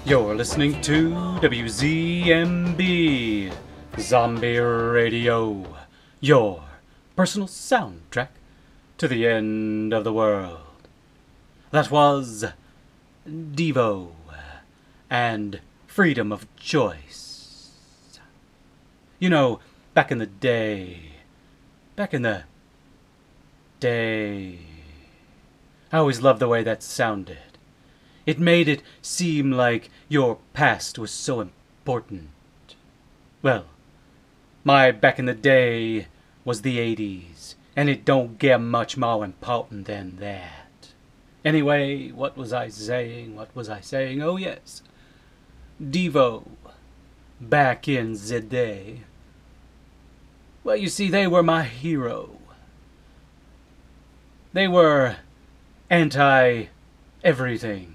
You're listening to WZMB Zombie Radio, your personal soundtrack to the end of the world. That was Devo and Freedom of Choice. You know, back in the day, I always loved the way that sounded. It made it seem like your past was so important. Well, my back in the day was the 80s, and it don't get much more important than that. Anyway, what was I saying? Oh yes, Devo, back in the day. Well, you see, they were my hero. They were anti-everything.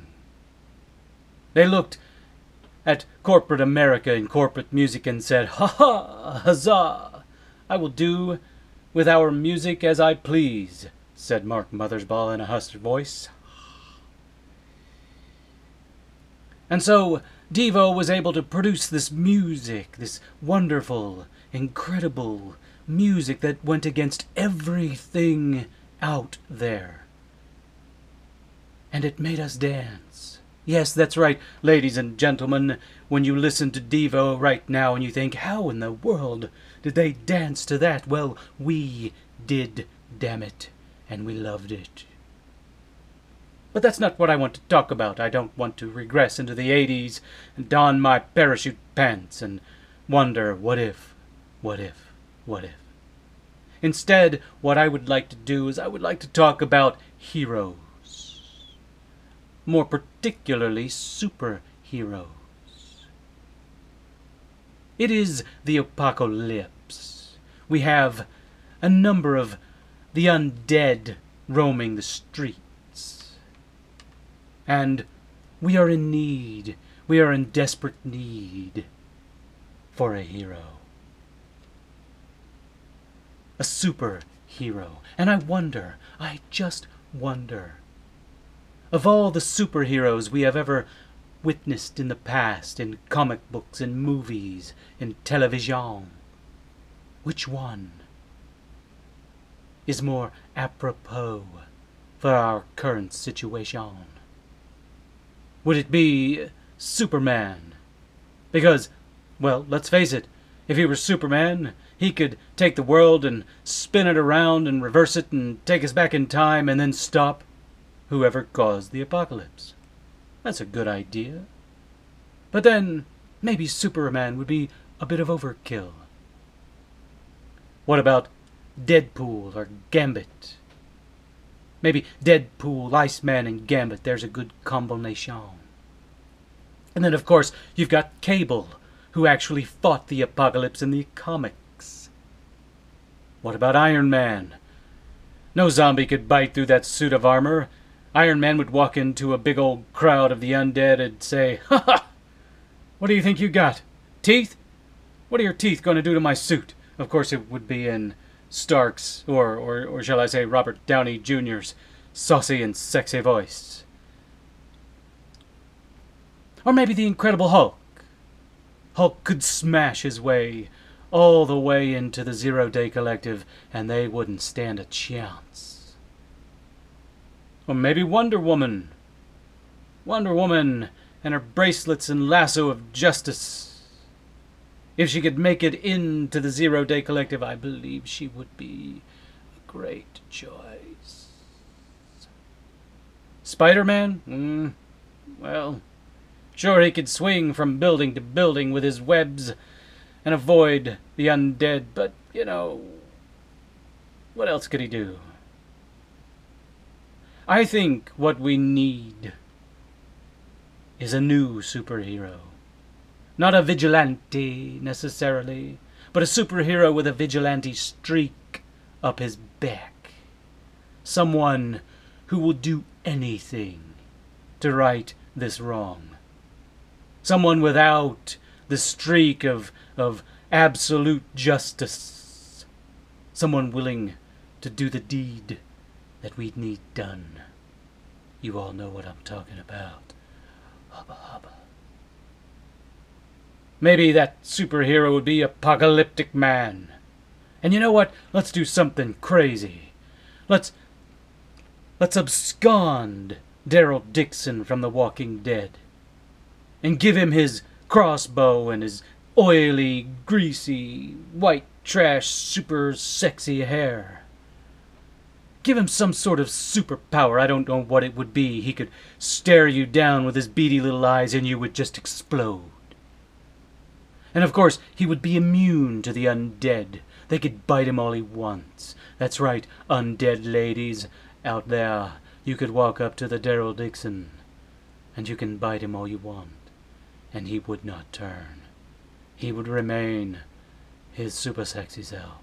They looked at corporate America and corporate music and said, "Ha ha, huzzah! I will do with our music as I please," said Mark Mothersbaugh in a hushed voice. And so Devo was able to produce this music, this wonderful, incredible music that went against everything out there. And it made us dance. Yes, that's right, ladies and gentlemen. When you listen to Devo right now and you think, how in the world did they dance to that? Well, we did, damn it, and we loved it. But that's not what I want to talk about. I don't want to regress into the 80s and don my parachute pants and wonder, what if? Instead, what I would like to do is I would like to talk about heroes. More particularly, superheroes. It is the apocalypse. We have a number of the undead roaming the streets. And we are in desperate need for a hero. A superhero. And I just wonder, of all the superheroes we have ever witnessed in the past, in comic books, in movies, in television, which one is more apropos for our current situation? Would it be Superman? Because, well, let's face it, if he were Superman, he could take the world and spin it around and reverse it and take us back in time and then stop whoever caused the apocalypse. That's a good idea. But then, maybe Superman would be a bit of overkill. What about Deadpool or Gambit? Maybe Deadpool, Iceman, and Gambit. There's a good combination. And then, of course, you've got Cable, who actually fought the apocalypse in the comics. What about Iron Man? No zombie could bite through that suit of armor. Iron Man would walk into a big old crowd of the undead and say, "Ha ha! What do you think you got? Teeth? What are your teeth going to do to my suit?" Of course, it would be in Stark's, or shall I say Robert Downey Jr.'s saucy and sexy voice. Or maybe the Incredible Hulk. Hulk could smash his way all the way into the Zero Day Collective, and they wouldn't stand a chance. Or maybe Wonder Woman. Wonder Woman and her bracelets and lasso of justice. If she could make it into the Zero Day Collective, I believe she would be a great choice. SpiderMan? Well, sure, he could swing from building to building with his webs and avoid the undead, but, you know, what else could he do? I think what we need is a new superhero. Not a vigilante, necessarily, but a superhero with a vigilante streak up his back. Someone who will do anything to right this wrong. Someone without the streak of absolute justice. Someone willing to do the deed that we need done. You all know what I'm talking about. Hubba hubba. Maybe that superhero would be Apocalyptic Man. And you know what? Let's do something crazy. Let's abscond Daryl Dixon from The Walking Dead. And give him his crossbow and his oily, greasy, white trash, super sexy hair. Give him some sort of superpower. I don't know what it would be. He could stare you down with his beady little eyes and you would just explode. And of course, he would be immune to the undead. They could bite him all he wants. That's right, undead ladies out there. You could walk up to the Daryl Dixon and you can bite him all you want. And he would not turn. He would remain his super sexy self.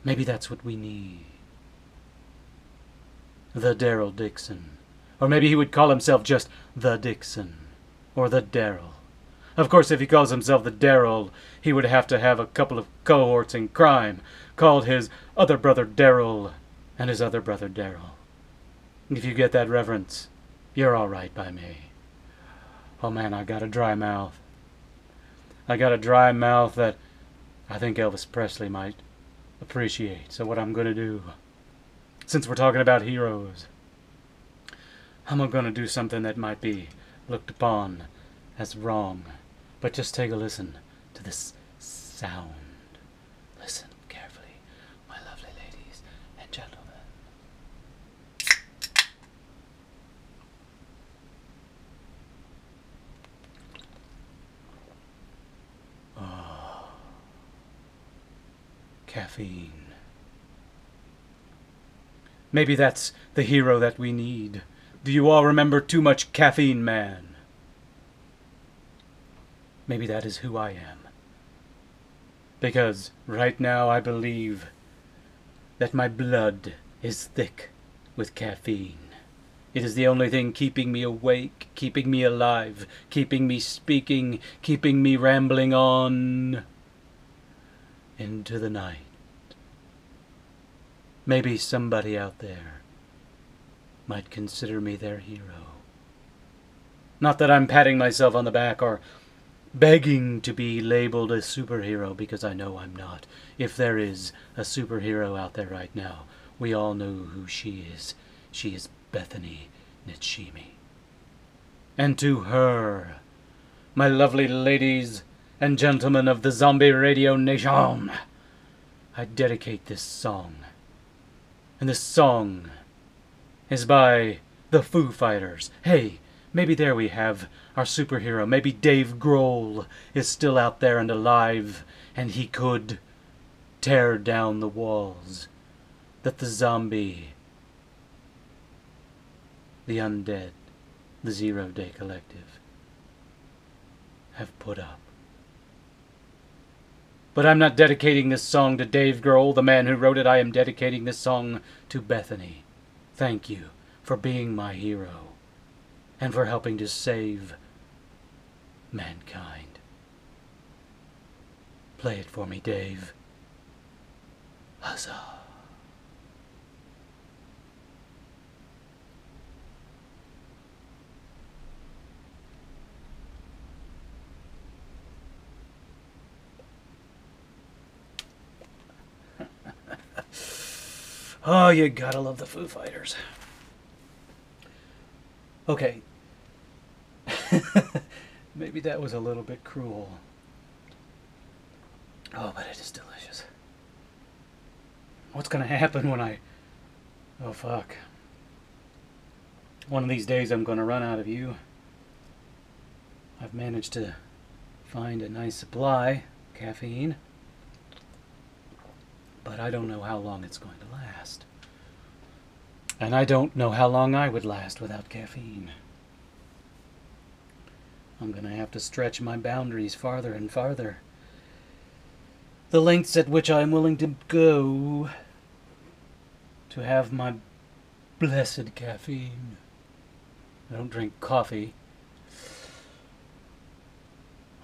Maybe that's what we need. The Daryl Dixon. Or maybe he would call himself just the Dixon. Or the Daryl. Of course, if he calls himself the Daryl, he would have to have a couple of cohorts in crime, called his other brother Daryl and his other brother Daryl. If you get that reference, you're all right by me. Oh man, I got a dry mouth. I got a dry mouth that I think Elvis Presley might appreciate. So what I'm going to do, since we're talking about heroes, I'm going to do something that might be looked upon as wrong. But just take a listen to this sound. Listen carefully, my lovely ladies and gentlemen. Oh, caffeine. Maybe that's the hero that we need. Do you all remember Too Much Caffeine Man? Maybe that is who I am. Because right now I believe that my blood is thick with caffeine. It is the only thing keeping me awake, keeping me alive, keeping me speaking, keeping me rambling on into the night. Maybe somebody out there might consider me their hero. Not that I'm patting myself on the back or begging to be labeled a superhero, because I know I'm not. If there is a superhero out there right now, we all know who she is. She is Bethany Nietzsche. And to her, my lovely ladies and gentlemen of the Zombie Radio Nation, I dedicate this song. And this song is by the Foo Fighters. Hey, maybe there we have our superhero. Maybe Dave Grohl is still out there and alive, and he could tear down the walls that the zombie, the undead, the Zero Day Collective have put up. But I'm not dedicating this song to Dave Grohl, the man who wrote it. I am dedicating this song to Bethany. Thank you for being my hero and for helping to save mankind. Play it for me, Dave. Huzzah. Oh, you gotta love the Foo Fighters. Okay. Maybe that was a little bit cruel. Oh, but it is delicious. What's gonna happen when I... Oh, fuck. One of these days I'm gonna run out of you. I've managed to find a nice supply of caffeine, but I don't know how long it's going to last. And I don't know how long I would last without caffeine. I'm going to have to stretch my boundaries farther and farther. The lengths at which I'm willing to go to have my blessed caffeine. I don't drink coffee.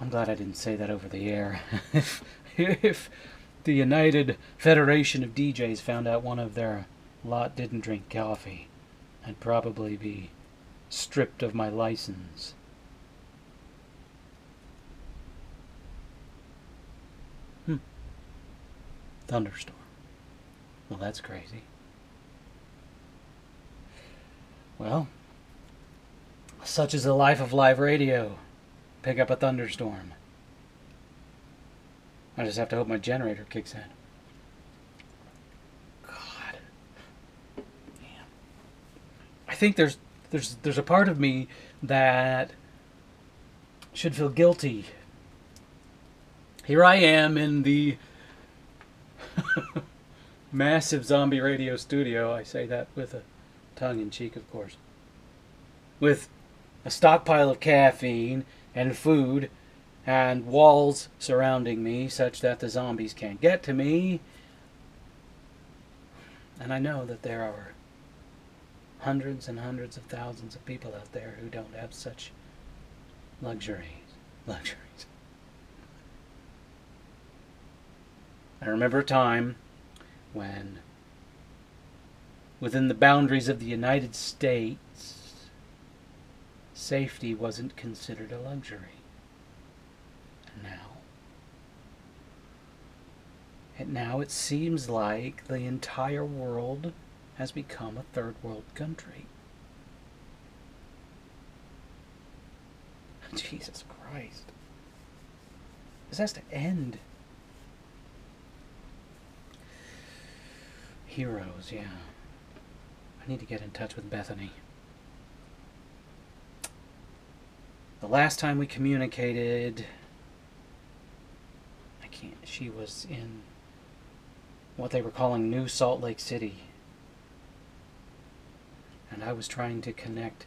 I'm glad I didn't say that over the air. If the United Federation of DJs found out one of their lot didn't drink coffee, I'd probably be stripped of my license. Thunderstorm. Well, that's crazy. Well, such is the life of live radio. Pick up a thunderstorm. I just have to hope my generator kicks in. God. Man. I think there's a part of me that should feel guilty. Here I am in the massive zombie radio studio. I say that with a tongue-in-cheek, of course. With a stockpile of caffeine and food and walls surrounding me such that the zombies can't get to me. And I know that there are hundreds and hundreds of thousands of people out there who don't have such luxuries. I remember a time when, within the boundaries of the United States, safety wasn't considered a luxury. And now it seems like the entire world has become a third world country. Jesus Christ. This has to end. Heroes, yeah. I need to get in touch with Bethany. The last time we communicated, she was in what they were calling New Salt Lake City. And I was trying to connect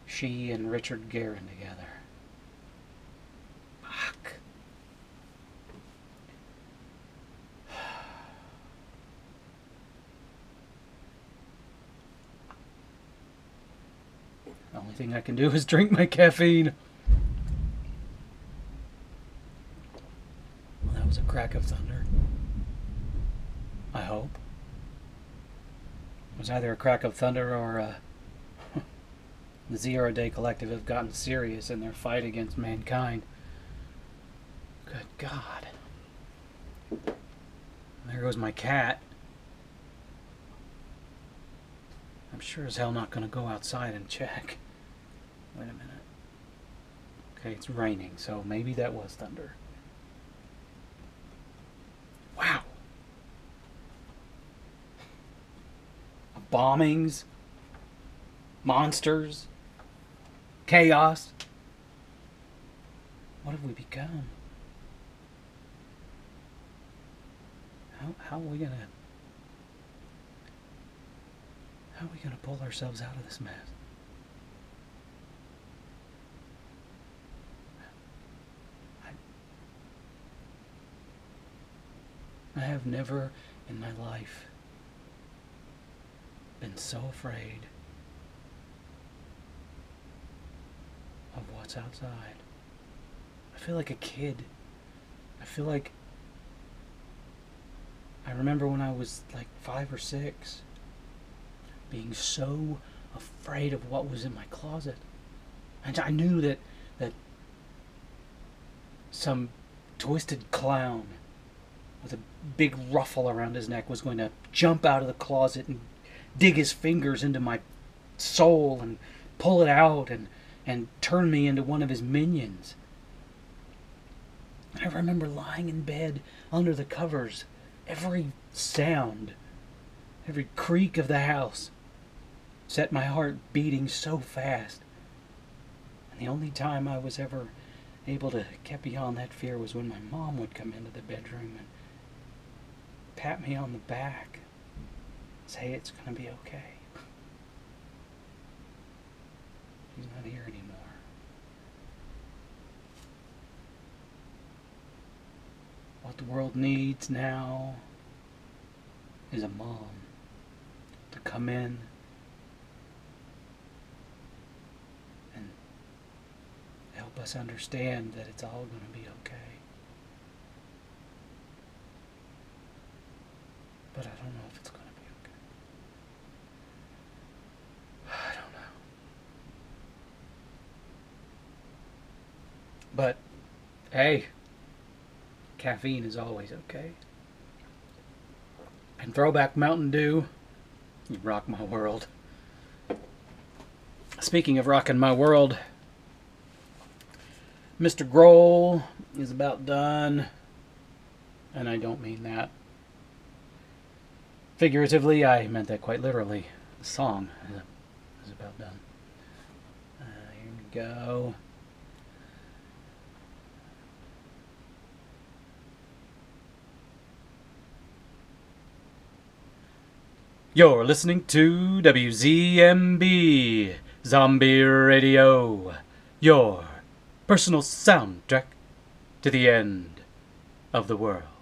she and Richard Guerin together. Fuck. The only thing I can do is drink my caffeine. Well, that was a crack of thunder. I hope. It was either a crack of thunder or the 0 Day Collective have gotten serious in their fight against mankind. Good God. There goes my cat. I'm sure as hell not going to go outside and check. Wait a minute. Okay, it's raining, so maybe that was thunder. Wow. Bombings, monsters, chaos. What have we become? How are we gonna pull ourselves out of this mess? I have never in my life been so afraid of what's outside. I feel like a kid. I feel like I remember when I was like 5 or 6 being so afraid of what was in my closet. And I knew that some twisted clown with a big ruffle around his neck was going to jump out of the closet and dig his fingers into my soul and pull it out and turn me into one of his minions. I remember lying in bed under the covers, every sound, every creak of the house set my heart beating so fast. And the only time I was ever able to get beyond that fear was when my mom would come into the bedroom and pat me on the back, say it's going to be okay. She's not here anymore. What the world needs now is a mom to come in and help us understand that it's all going to be okay. But I don't know if it's going to be okay. I don't know. But, hey, caffeine is always okay. And Throwback Mountain Dew, you rock my world. Speaking of rocking my world, Mr. Grohl is about done. And I don't mean that figuratively, I meant that quite literally. The song is about done. Here we go. You're listening to WZMB Zombie Radio, your personal soundtrack to the end of the world.